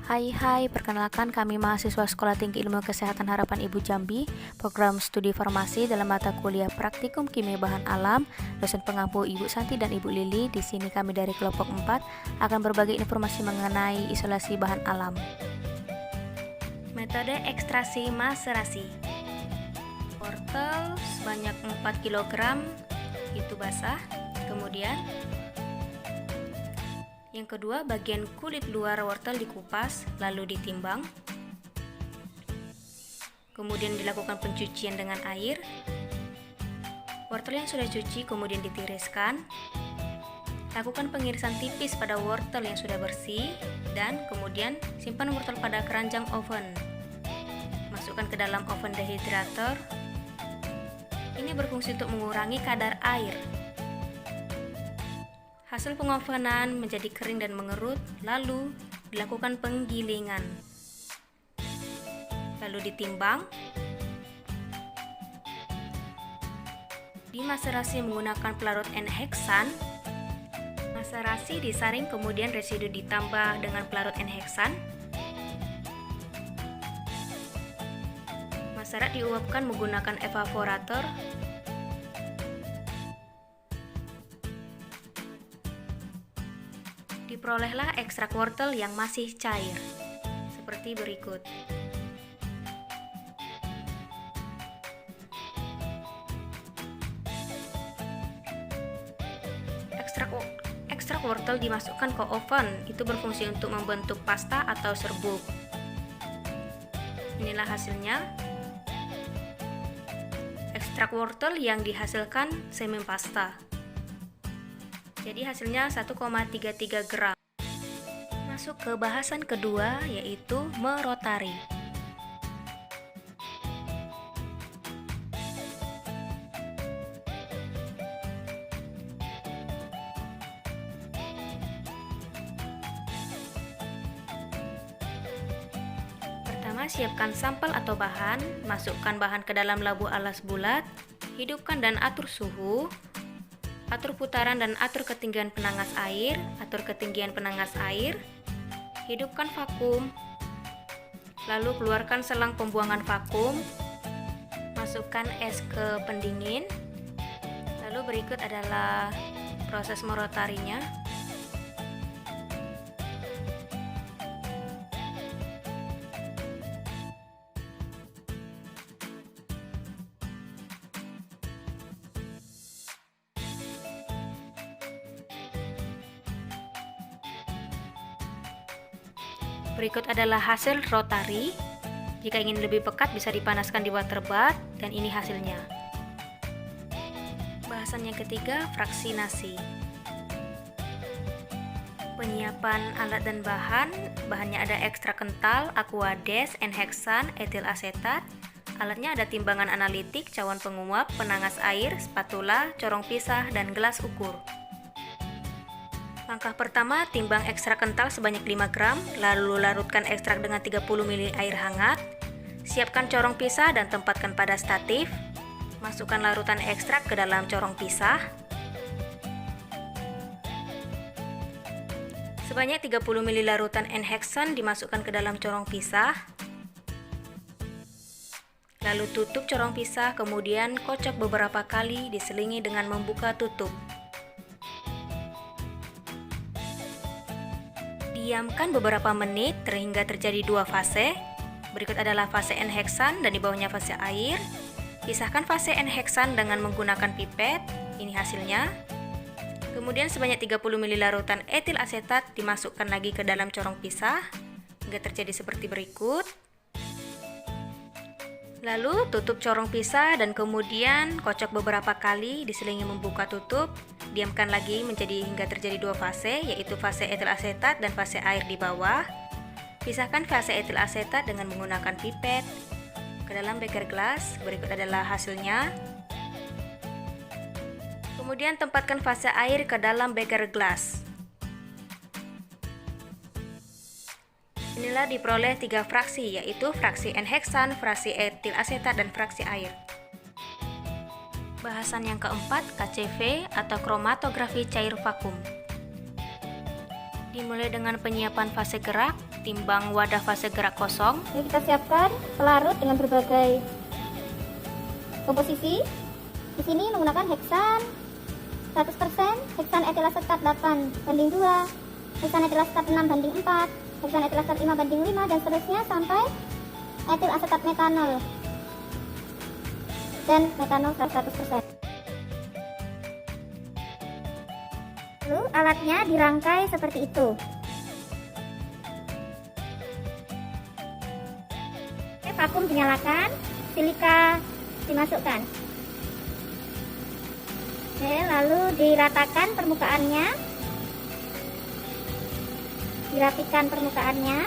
Hai, perkenalkan kami mahasiswa Sekolah Tinggi Ilmu Kesehatan Harapan Ibu Jambi, program studi farmasi dalam mata kuliah Praktikum Kimia Bahan Alam, dosen pengampu Ibu Santi dan Ibu Lili. Di sini kami dari kelompok 4 akan berbagi informasi mengenai isolasi bahan alam. Metode ekstraksi maserasi. Wortel sebanyak 4 kg itu basah. Kemudian yang kedua, bagian kulit luar wortel dikupas lalu ditimbang. Kemudian dilakukan pencucian dengan air. Wortel yang sudah cuci kemudian ditiriskan. Lakukan pengirisan tipis pada wortel yang sudah bersih dan kemudian simpan wortel pada keranjang oven. Masukkan ke dalam oven dehydrator. Ini berfungsi untuk mengurangi kadar air. Hasil pengovenan menjadi kering dan mengerut, lalu dilakukan penggilingan. Lalu ditimbang. Dimaserasi menggunakan pelarut N-heksan. Maserasi disaring kemudian residu ditambah dengan pelarut N-heksan. Maserat diuapkan menggunakan evaporator. Diperolehlah ekstrak wortel yang masih cair, seperti berikut. Ekstrak wortel dimasukkan ke oven, itu berfungsi untuk membentuk pasta atau serbuk. Inilah hasilnya. Ekstrak wortel yang dihasilkan semi pasta. Jadi hasilnya 1,33 gram. Masuk ke bahasan kedua, yaitu merotari. Pertama, siapkan sampel atau bahan. Masukkan bahan ke dalam labu alas bulat. Hidupkan dan atur suhu. Atur putaran dan atur ketinggian penangas air. Atur ketinggian penangas air. Hidupkan vakum. Lalu keluarkan selang pembuangan vakum. Masukkan es ke pendingin. Lalu berikut adalah proses merotarinya. Berikut adalah hasil rotari. Jika ingin lebih pekat bisa dipanaskan di water bath, dan ini hasilnya. Bahasan yang ketiga, fraksinasi. Penyiapan alat dan bahan. Bahannya ada ekstrak kental, aquades, N-heksan, etil asetat. Alatnya ada timbangan analitik, cawan penguap, penangas air, spatula, corong pisah, dan gelas ukur. Langkah pertama, timbang ekstrak kental sebanyak 5 gram, lalu larutkan ekstrak dengan 30 ml air hangat. Siapkan corong pisah dan tempatkan pada statif. Masukkan larutan ekstrak ke dalam corong pisah. Sebanyak 30 ml larutan N-heksan dimasukkan ke dalam corong pisah. Lalu tutup corong pisah, kemudian kocok beberapa kali diselingi dengan membuka tutup. Diamkan beberapa menit hingga terjadi dua fase. Berikut adalah fase N-heksan dan di bawahnya fase air. Pisahkan fase N-heksan dengan menggunakan pipet. Ini hasilnya. Kemudian sebanyak 30 ml larutan etil asetat dimasukkan lagi ke dalam corong pisah hingga terjadi seperti berikut. Lalu tutup corong pisah dan kemudian kocok beberapa kali diselingi membuka tutup. Diamkan lagi hingga terjadi dua fase, yaitu fase etil asetat dan fase air di bawah. Pisahkan fase etil asetat dengan menggunakan pipet ke dalam beker gelas. Berikut adalah hasilnya. Kemudian tempatkan fase air ke dalam beker gelas. Inilah diperoleh 3 fraksi, yaitu fraksi N-heksan, fraksi etil asetat, dan fraksi air. Bahasan yang keempat, KCV atau kromatografi cair vakum. Dimulai dengan penyiapan fase gerak. timbang wadah fase gerak kosong. Jadi kita siapkan pelarut dengan berbagai komposisi. Di sini menggunakan heksan 100%, heksan etil asetat 8:2, heksan etil asetat 6:4, heksan etil asetat 5:5, dan seterusnya sampai etil asetat metanol dan metanol 100%. Lalu alatnya dirangkai seperti itu. Vakum dinyalakan, silika dimasukkan. Oke, lalu diratakan permukaannya, dirapikan permukaannya.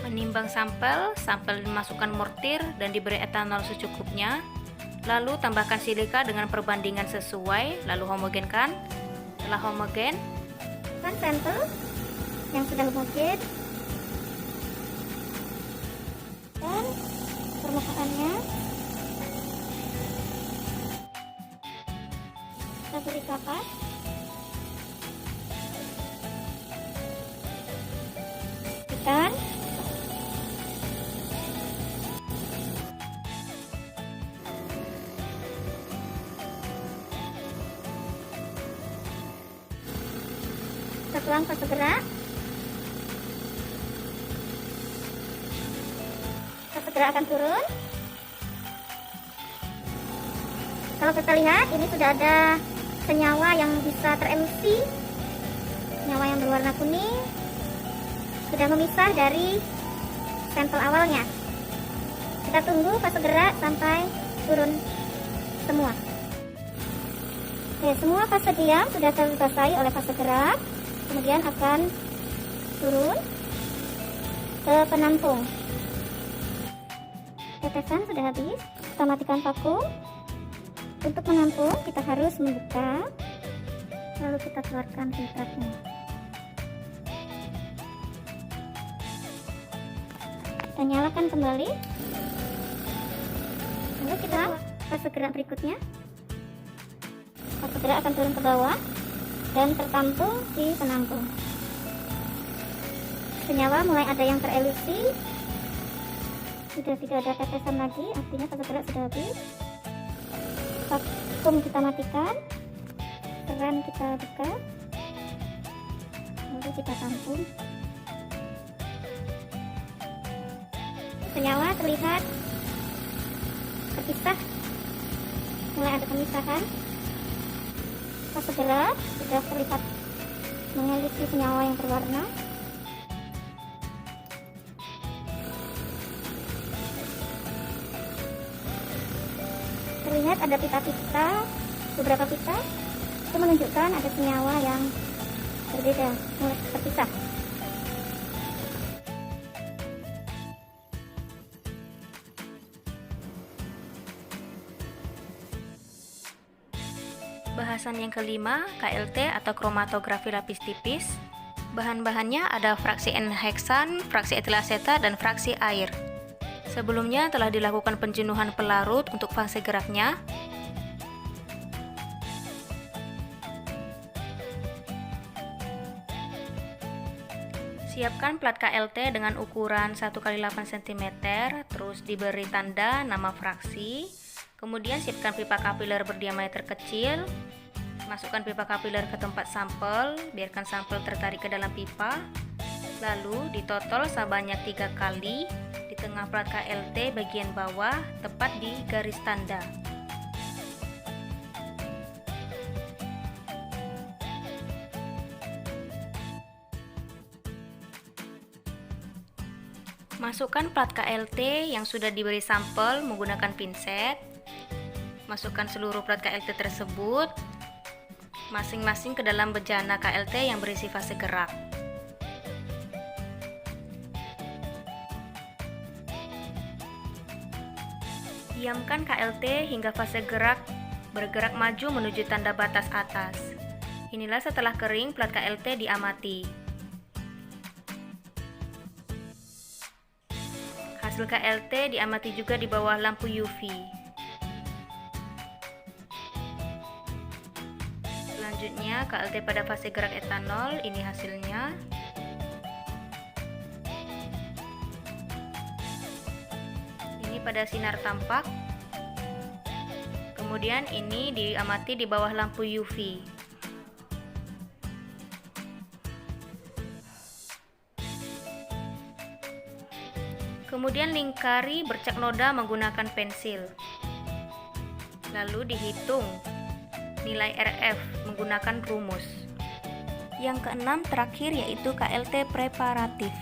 Menimbang sampel dimasukkan mortir dan diberi etanol secukupnya. Lalu tambahkan silika dengan perbandingan sesuai, lalu homogenkan. Setelah homogen, kan sampel yang sudah homogen dan permukaannya kita beri kapas. Tekan. Kita tuang fase gerak. Fase gerak akan turun. Kalau kita lihat, ini sudah ada senyawa yang bisa terelusi. Senyawa yang berwarna kuning sudah memisah dari sampel awalnya. Kita tunggu fase gerak sampai turun semua. Oke, semua fase diam sudah terbasahi oleh fase gerak, kemudian akan turun ke penampung. Tetesan sudah habis, kita matikan vakum. Untuk menampung kita harus membuka, lalu kita keluarkan filtratnya. Kita nyalakan kembali, lalu kita fase gerak berikutnya. Fase gerak akan turun ke bawah dan tertampung di penampung. Senyawa mulai ada yang terelusi, sudah tidak ada tetesan lagi, artinya fase gerak sudah habis. Vakum kita matikan, keran kita buka, lalu kita tampung. Senyawa terlihat terpisah, mulai ada pemisahan. Fase gerak sudah terlihat mengelusi senyawa yang berwarna. Terlihat ada pita-pita, beberapa pita, itu menunjukkan ada senyawa yang berbeda, mulai terpisah. Bahasan yang kelima, KLT atau kromatografi lapis tipis. Bahan-bahannya ada fraksi N-heksan, fraksi etil asetat, dan fraksi air. Sebelumnya telah dilakukan penjenuhan pelarut untuk fase geraknya. Siapkan plat KLT dengan ukuran 1x8 cm, terus diberi tanda nama fraksi. Kemudian siapkan pipa kapiler berdiameter kecil. Masukkan pipa kapiler ke tempat sampel, biarkan sampel tertarik ke dalam pipa. Lalu ditotol sebanyak 3 kali di tengah plat KLT bagian bawah, tepat di garis tanda. Masukkan plat KLT yang sudah diberi sampel menggunakan pinset. Masukkan seluruh plat KLT tersebut masing-masing ke dalam bejana KLT yang berisi fase gerak. Diamkan KLT hingga fase gerak bergerak maju menuju tanda batas atas. Inilah setelah kering plat KLT diamati. Hasil KLT diamati juga di bawah lampu UV. Selanjutnya Selanjutnya KLT pada fase gerak etanol, ini hasilnya. Ini pada sinar tampak. Kemudian ini diamati di bawah lampu UV. Kemudian lingkari bercak noda menggunakan pensil. Lalu dihitung nilai RF menggunakan rumus. Yang keenam terakhir yaitu KLT preparatif.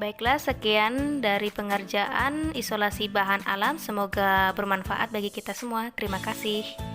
Baiklah, sekian dari pengerjaan isolasi bahan alam. Semoga bermanfaat bagi kita semua. Terima kasih.